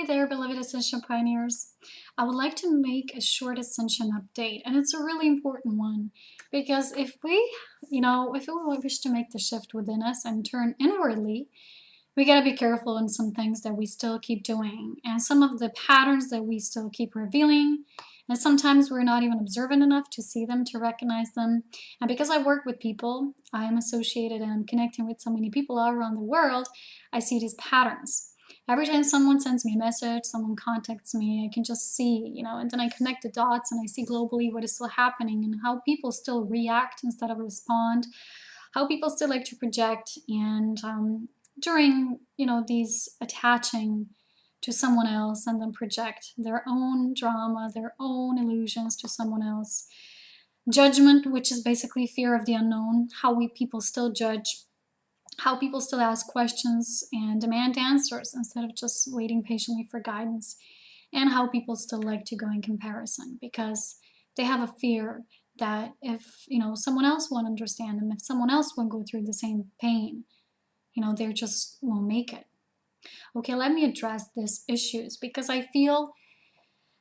there, beloved Ascension Pioneers. I would like to make a short Ascension update, and it's a really important one because if we wish to make the shift within us and turn inwardly, we got to be careful in some things that we still keep doing and some of the patterns that we still keep revealing. And sometimes we're not even observant enough to see them, to recognize them. And because I work with people, I am associated and I'm connecting with so many people all around the world, I see these patterns. Every time someone sends me a message, someone contacts me, I can just see, and then I connect the dots and I see globally what is still happening and how people still react instead of respond, how people still like to project, and during, these attaching to someone else and then project their own drama, their own illusions to someone else. Judgment, which is basically fear of the unknown, how people still judge, how people still ask questions and demand answers instead of just waiting patiently for guidance, and how people still like to go in comparison because they have a fear that if someone else won't understand them, if someone else won't go through the same pain, they just won't make it. Okay, let me address these issues because I feel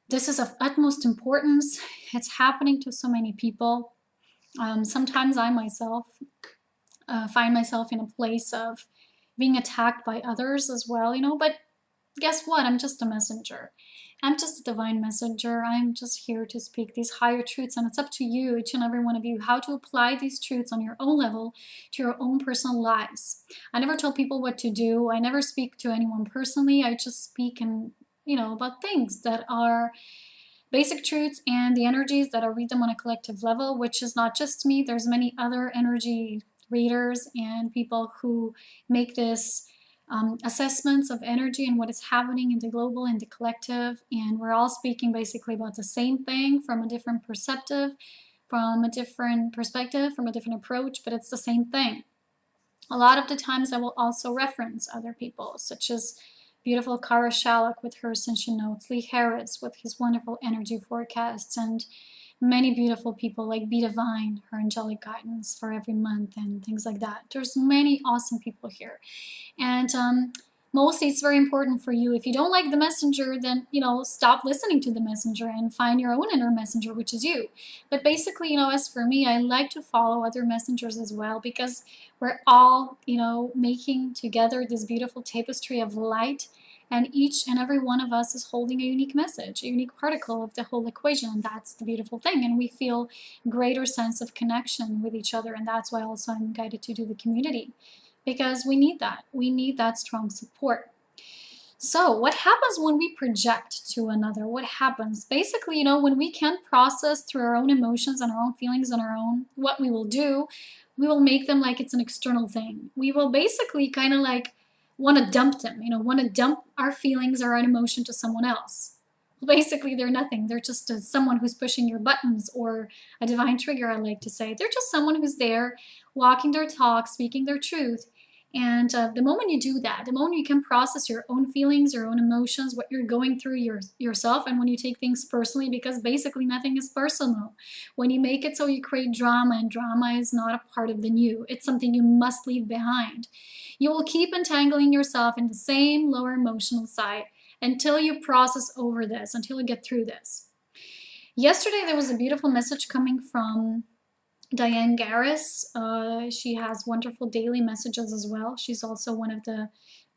this is of utmost importance. It's happening to so many people. Sometimes I myself find myself in a place of being attacked by others as well, but guess what? I'm just a messenger. I'm just a divine messenger. I'm just here to speak these higher truths, and it's up to you, each and every one of you, how to apply these truths on your own level to your own personal lives. I never tell people what to do. I never speak to anyone personally. I just speak about things that are basic truths and the energies that I read them on a collective level, which is not just me. There's many other energy readers and people who make this assessments of energy and what is happening in the global and the collective, and we're all speaking basically about the same thing from a different perspective, from a different approach, but it's the same thing. A lot of the times I will also reference other people, such as beautiful Kara Shalak with her ascension notes, Lee Harris with his wonderful energy forecasts, and many beautiful people like Be Divine, her angelic guidance for every month and things like that. There's many awesome people here. And mostly it's very important for you. If you don't like the messenger, then, stop listening to the messenger and find your own inner messenger, which is you. But basically, as for me, I like to follow other messengers as well because we're all, making together this beautiful tapestry of light. And each and every one of us is holding a unique message, a unique particle of the whole equation. And that's the beautiful thing. And we feel greater sense of connection with each other. And that's why also I'm guided to do the community, because we need that. We need that strong support. So what happens when we project to another? What happens? Basically, when we can't process through our own emotions and our own feelings on our own, what we will do, we will make them like it's an external thing. We will basically kind of like want to dump them, want to dump our feelings or our emotion to someone else. Basically, they're nothing. They're just someone who's pushing your buttons, or a divine trigger, I like to say. They're just someone who's there, walking their talk, speaking their truth. And the moment you do that, the moment you can process your own feelings, your own emotions, what you're going through yourself, and when you take things personally, because basically nothing is personal. When you make it so you create drama, and drama is not a part of the new. It's something you must leave behind. You will keep entangling yourself in the same lower emotional side until you process over this, until you get through this. Yesterday, there was a beautiful message coming from Diane Garris. She has wonderful daily messages as well. She's also one of the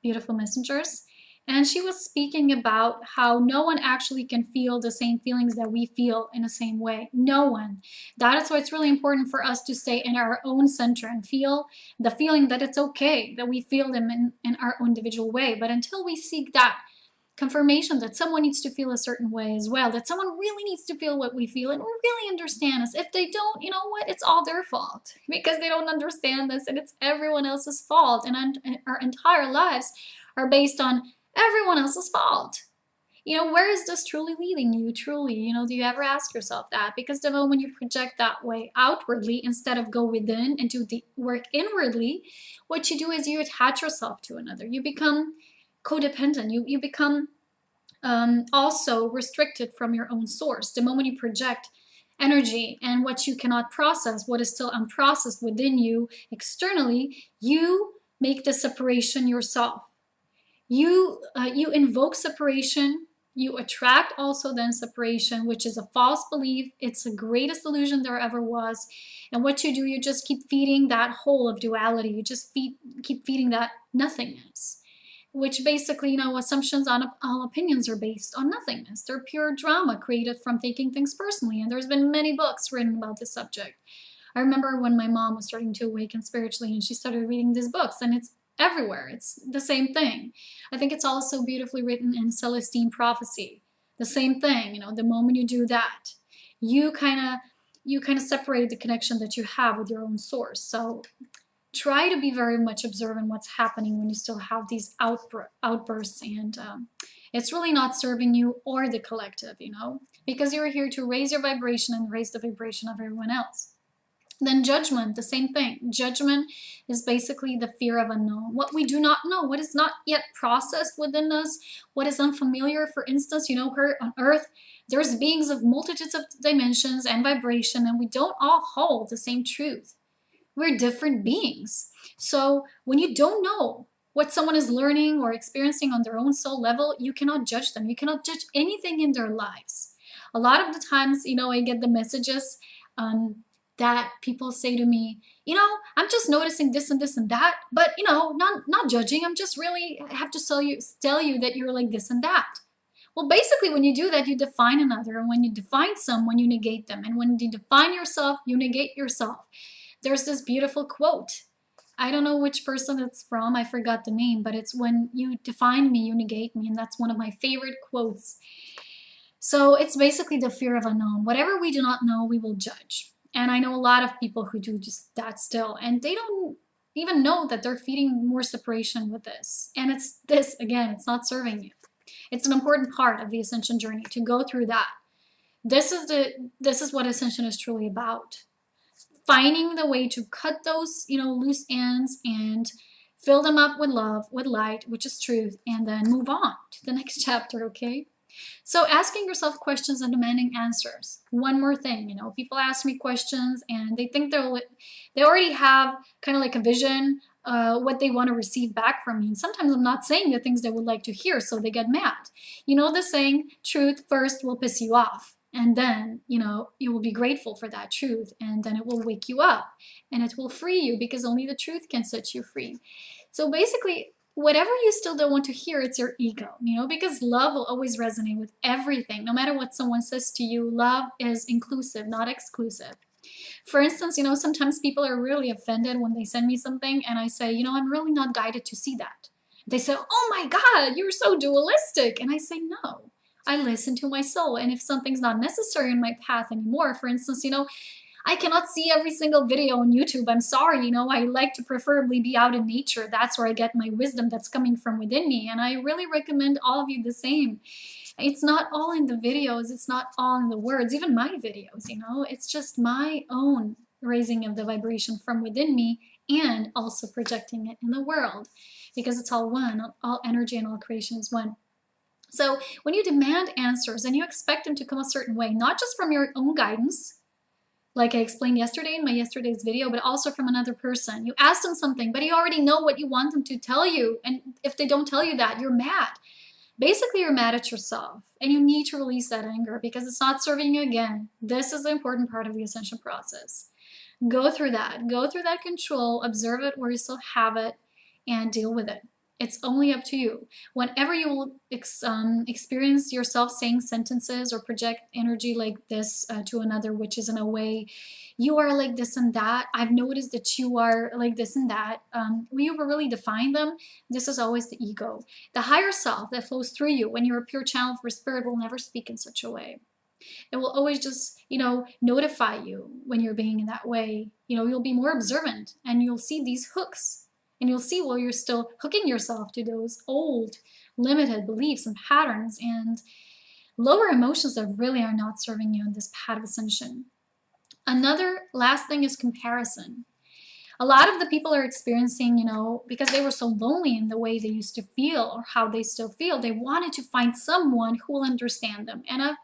beautiful messengers. And she was speaking about how no one actually can feel the same feelings that we feel in the same way. No one. That is why it's really important for us to stay in our own center and feel the feeling that it's okay, that we feel them in our own individual way. But until we seek that confirmation that someone needs to feel a certain way as well, that someone really needs to feel what we feel and really understand us. If they don't, you know what? It's all their fault because they don't understand this, and it's everyone else's fault. And our entire lives are based on everyone else's fault. Where is this truly leading you? Truly, do you ever ask yourself that? Because the moment you project that way outwardly instead of go within and do the work inwardly, what you do is you attach yourself to another. You become codependent. You become also restricted from your own source. The moment you project energy and what you cannot process, what is still unprocessed within you externally, you make the separation yourself. You invoke separation. You attract also then separation, which is a false belief. It's the greatest illusion there ever was. And what you do, you just keep feeding that hole of duality. You just keep feeding that nothingness, which basically, assumptions on all opinions are based on nothingness. They're pure drama created from taking things personally. And there's been many books written about this subject. I remember when my mom was starting to awaken spiritually and she started reading these books, and it's everywhere. It's the same thing. I think it's also beautifully written in Celestine Prophecy. The same thing, the moment you do that, you kind of separate the connection that you have with your own source. So try to be very much observant what's happening when you still have these outbursts, and it's really not serving you or the collective, because you're here to raise your vibration and raise the vibration of everyone else. Then judgment, the same thing. Judgment is basically the fear of unknown. What we do not know, what is not yet processed within us, what is unfamiliar. For instance, here on Earth, there's beings of multitudes of dimensions and vibration, and we don't all hold the same truth. We're different beings. So when you don't know what someone is learning or experiencing on their own soul level, you cannot judge them. You cannot judge anything in their lives. A lot of the times, I get the messages that people say to me, I'm just noticing this and this and that, but not judging. I'm just really have to tell you that you're like this and that. Well, basically, when you do that, you define another, and when you define someone, you negate them, and when you define yourself, you negate yourself. There's this beautiful quote. I don't know which person it's from. I forgot the name, but it's when you define me, you negate me, and that's one of my favorite quotes. So it's basically the fear of unknown. Whatever we do not know, we will judge. And I know a lot of people who do just that still, and they don't even know that they're feeding more separation with this. And it's this, again, it's not serving you. It's an important part of the ascension journey to go through that. This is what ascension is truly about. Finding the way to cut those, loose ends and fill them up with love, with light, which is truth, and then move on to the next chapter, okay? So asking yourself questions and demanding answers. One more thing, people ask me questions and they think they already have kind of like a vision, what they want to receive back from me. And sometimes I'm not saying the things they would like to hear, so they get mad. The saying, truth first will piss you off. And then, you will be grateful for that truth. And then it will wake you up and it will free you, because only the truth can set you free. So basically, whatever you still don't want to hear, it's your ego, because love will always resonate with everything. No matter what someone says to you, love is inclusive, not exclusive. For instance, sometimes people are really offended when they send me something and I say, I'm really not guided to see that. They say, oh my God, you're so dualistic. And I say, no, I listen to my soul. And if something's not necessary in my path anymore, for instance, I cannot see every single video on YouTube. I'm sorry, I like to preferably be out in nature. That's where I get my wisdom that's coming from within me. And I really recommend all of you the same. It's not all in the videos. It's not all in the words, even my videos, It's just my own raising of the vibration from within me and also projecting it in the world, because it's all one. All energy and all creation is one. So when you demand answers and you expect them to come a certain way, not just from your own guidance, like I explained yesterday in my yesterday's video, but also from another person. You ask them something, but you already know what you want them to tell you. And if they don't tell you that, you're mad. Basically, you're mad at yourself. And you need to release that anger because it's not serving you again. This is the important part of the ascension process. Go through that. Go through that control. Observe it where you still have it and deal with it. It's only up to you. Whenever you will experience yourself saying sentences or project energy like this to another, which is in a way, you are like this and that. I've noticed that you are like this and that. When you really define them, this is always the ego. The higher self that flows through you when you're a pure channel for spirit will never speak in such a way. It will always just, notify you when you're being in that way. You'll be more observant and you'll see these hooks. And you'll see while you're still hooking yourself to those old, limited beliefs and patterns and lower emotions that really are not serving you in this path of ascension. Another last thing is comparison. A lot of the people are experiencing, because they were so lonely in the way they used to feel or how they still feel, they wanted to find someone who will understand them. And I've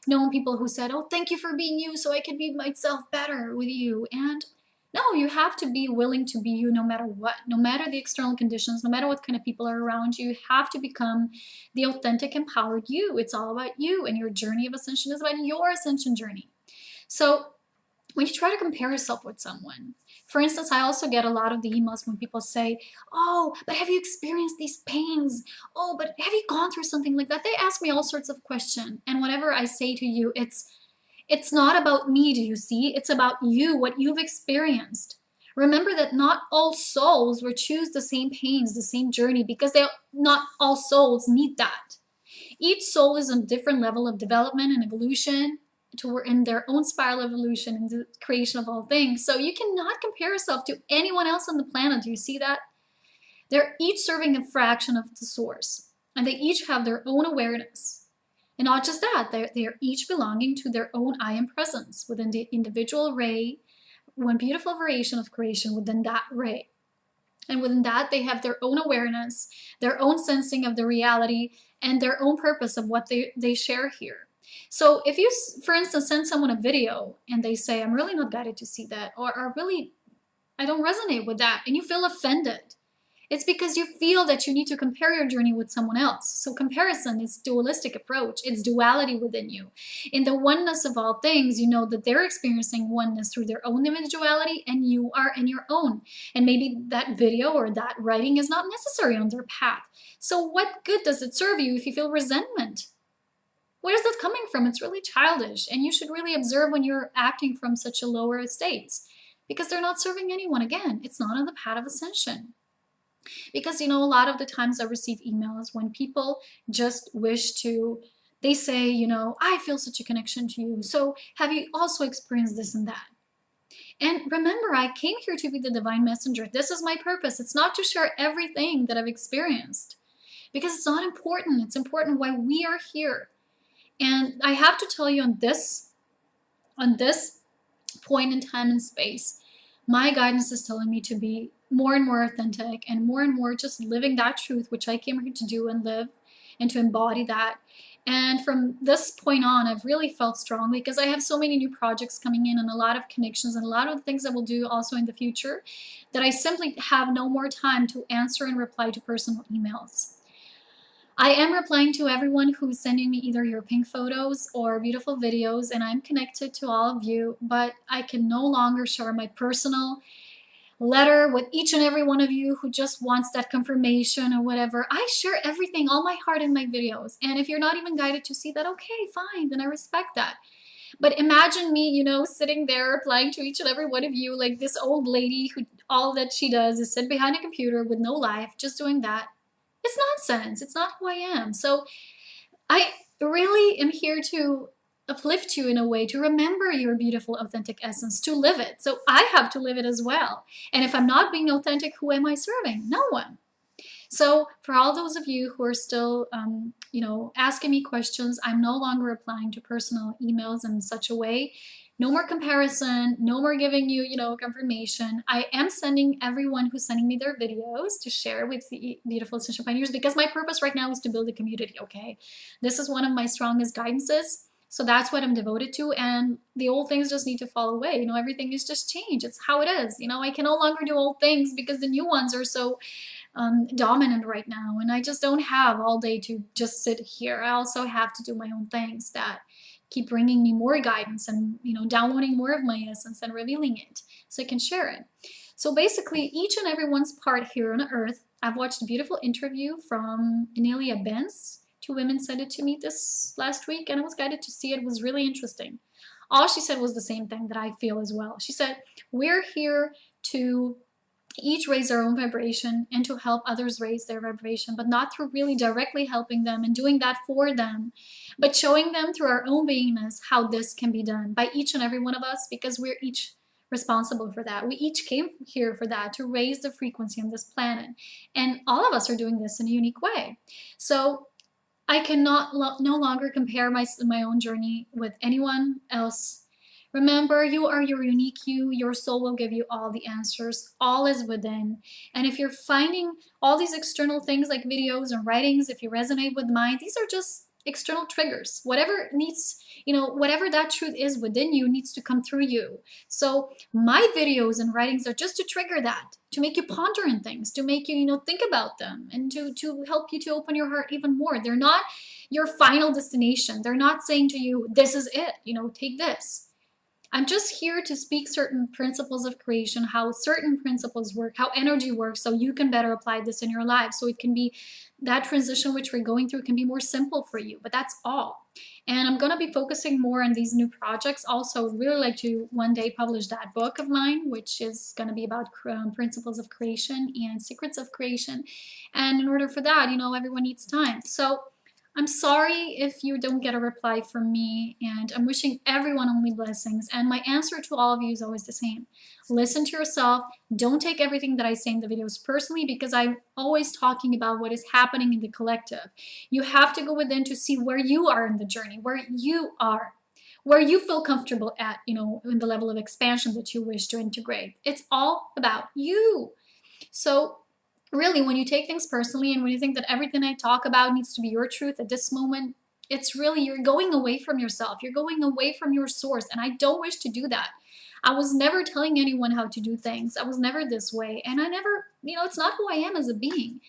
known people who said, oh, thank you for being you so I can be myself better with you. And No, you have to be willing to be you no matter what, no matter the external conditions, no matter what kind of people are around you. You have to become the authentic, empowered you. It's all about you, and your journey of ascension is about your ascension journey. So when you try to compare yourself with someone, for instance, I also get a lot of the emails when people say, oh, but have you experienced these pains? Oh, but have you gone through something like that? They ask me all sorts of questions. And whenever I say to you, it's not about me, do you see? It's about you, what you've experienced. Remember that not all souls will choose the same pains, the same journey, because not all souls need that. Each soul is on a different level of development and evolution in their own spiral evolution and the creation of all things. So you cannot compare yourself to anyone else on the planet. Do you see that? They're each serving a fraction of the source, and they each have their own awareness. And not just that, they're each belonging to their own I am presence within the individual ray, one beautiful variation of creation within that ray. And within that, they have their own awareness, their own sensing of the reality, and their own purpose of what they share here. So if you, for instance, send someone a video and they say, I'm really not guided to see that, or really, I don't resonate with that, and you feel offended, it's because you feel that you need to compare your journey with someone else. So comparison is dualistic approach. It's duality within you. In the oneness of all things, you know that they're experiencing oneness through their own individuality, and you are in your own. And maybe that video or that writing is not necessary on their path. So what good does it serve you if you feel resentment? Where is that coming from? It's really childish, and you should really observe when you're acting from such a lower states, because they're not serving anyone. Again, it's not on the path of ascension. Because, you know, a lot of the times I receive emails when people just wish to, they say, you know, I feel such a connection to you. So have you also experienced this and that? And remember, I came here to be the divine messenger. This is my purpose. It's not to share everything that I've experienced, because it's not important. It's important why we are here. And I have to tell you, on this point in time and space, my guidance is telling me to be more and more authentic and more just living that truth, which I came here to do and live, and to embody that. And from this point on, I've really felt strongly, because I have so many new projects coming in and a lot of connections and a lot of things that we'll do also in the future, that I simply have no more time to answer and reply to personal emails. I am replying to everyone who's sending me either your pink photos or beautiful videos, and I'm connected to all of you, but I can no longer share my personal letter with each and every one of you who just wants that confirmation or whatever. I share everything, all my heart in my videos. And if you're not even guided to see that, okay, fine, then I respect that. But imagine me, you know, sitting there replying to each and every one of you like this old lady who all that she does is sit behind a computer with no life, just doing that. It's nonsense. It's not who I am. So I really am here to uplift you in a way, to remember your beautiful, authentic essence, to live it. So I have to live it as well. And if I'm not being authentic, who am I serving? No one. So for all those of you who are still, you know, asking me questions, I'm no longer replying to personal emails in such a way. No more comparison, no more giving you, you know, confirmation. I am sending everyone who's sending me their videos to share with the beautiful Ascension Pioneers, because my purpose right now is to build a community, okay? This is one of my strongest guidances. So that's what I'm devoted to, and the old things just need to fall away. You know, everything is just change. It's how it is. You know, I can no longer do old things because the new ones are so dominant right now, and I just don't have all day to just sit here. I also have to do my own things that keep bringing me more guidance and, you know, downloading more of my essence and revealing it so I can share it. So basically, each and everyone's part here on Earth. I've watched a beautiful interview from Anelia Benz. 2 women sent it to me this last week, and I was guided to see it. It was really interesting. All she said was the same thing that I feel as well. She said, we're here to each raise our own vibration and to help others raise their vibration, but not through really directly helping them and doing that for them, but showing them through our own beingness how this can be done by each and every one of us, because we're each responsible for that. We each came here for that, to raise the frequency on this planet. And all of us are doing this in a unique way. So I cannot no longer compare my own journey with anyone else. Remember, you are your unique you. Your soul will give you all the answers. All is within. And if you're finding all these external things like videos and writings, if you resonate with mine, these are just external triggers. Whatever needs, whatever that truth is within you needs to come through you. So my videos and writings are just to trigger that, to make you ponder on things, to make you, think about them, and to help you to open your heart even more. They're not your final destination. They're not saying to you, this is it, take this. I'm just here to speak certain principles of creation, how certain principles work, how energy works, so you can better apply this in your life. So it can be, that transition which we're going through can be more simple for you, but that's all. And I'm going to be focusing more on these new projects. Also, really like to one day publish that book of mine, which is going to be about principles of creation and secrets of creation. And in order for that, everyone needs time. So I'm sorry if you don't get a reply from me, and I'm wishing everyone only blessings. And my answer to all of you is always the same. Listen to yourself. Don't take everything that I say in the videos personally, because I'm always talking about what is happening in the collective. You have to go within to see where you are in the journey, where you are, where you feel comfortable at, in the level of expansion that you wish to integrate. It's all about you. So really, when you take things personally and when you think that everything I talk about needs to be your truth at this moment, it's really, you're going away from yourself. You're going away from your source. And I don't wish to do that. I was never telling anyone how to do things. I was never this way. And I never, it's not who I am as a being.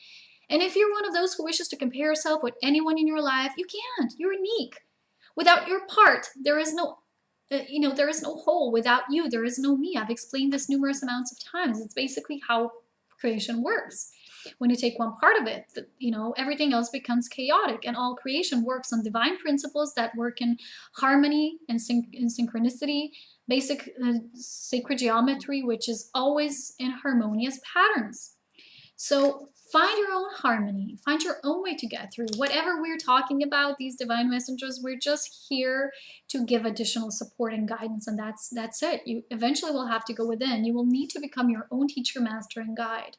And if you're one of those who wishes to compare yourself with anyone in your life, you can't. You're unique. Without your part, there is no, there is no whole. Without you, there is no me. I've explained this numerous amounts of times. It's basically how creation works. When you take one part of it, everything else becomes chaotic, and all creation works on divine principles that work in harmony and in synchronicity, basic sacred geometry, which is always in harmonious patterns. So find your own harmony, find your own way to get through. Whatever we're talking about, these divine messengers, we're just here to give additional support and guidance, and that's it. You eventually will have to go within. You will need to become your own teacher, master, and guide.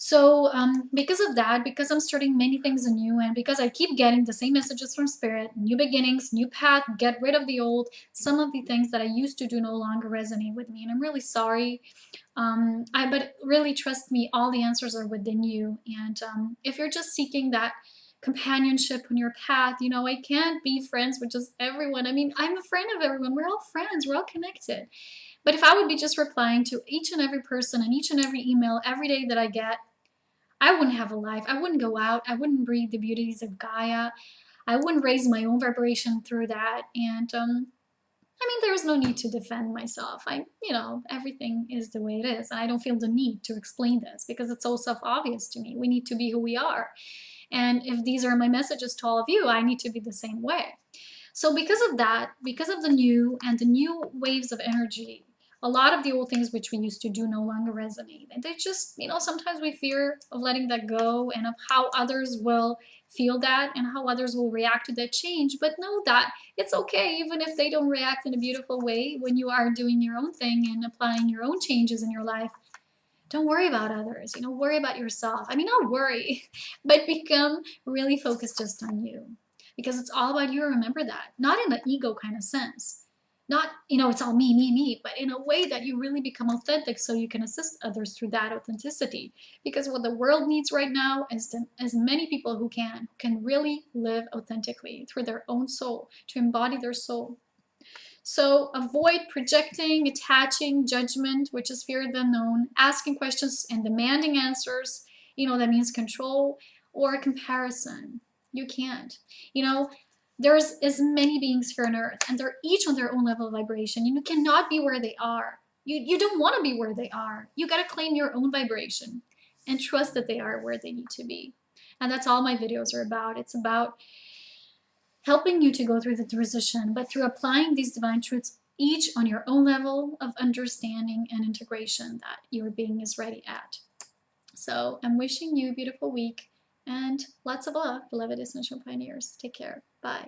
So because of that, because I'm starting many things anew, and because I keep getting the same messages from Spirit, new beginnings, new path, get rid of the old, some of the things that I used to do no longer resonate with me, and I'm really sorry. But really, trust me, all the answers are within you. And if you're just seeking that companionship on your path, I can't be friends with just everyone. I mean, I'm a friend of everyone. We're all friends. We're all connected. But if I would be just replying to each and every person and each and every email every day that I get, I wouldn't have a life. I wouldn't go out. I wouldn't breathe the beauties of Gaia. I wouldn't raise my own vibration through that. And there's no need to defend myself. Everything is the way it is. And I don't feel the need to explain this because it's so self-obvious to me. We need to be who we are. And if these are my messages to all of you, I need to be the same way. So because of that, because of the new waves of energy, a lot of the old things which we used to do no longer resonate. And they just, sometimes we fear of letting that go and of how others will feel that and how others will react to that change. But know that it's okay, even if they don't react in a beautiful way when you are doing your own thing and applying your own changes in your life. Don't worry about others, worry about yourself. Not worry, but become really focused just on you. Because it's all about you, remember that. Not in an ego kind of sense. Not, it's all me, but in a way that you really become authentic so you can assist others through that authenticity. Because what the world needs right now is as many people who can really live authentically through their own soul, to embody their soul. So avoid projecting, attaching, judgment, which is fear of the unknown, asking questions and demanding answers. That means control or comparison. You can't. There's as many beings here on earth, and they're each on their own level of vibration. You cannot be where they are. You don't want to be where they are. You got to claim your own vibration and trust that they are where they need to be. And that's all my videos are about. It's about helping you to go through the transition, but through applying these divine truths, each on your own level of understanding and integration that your being is ready at. So I'm wishing you a beautiful week and lots of love, beloved Ascension Pioneers. Take care. Bye.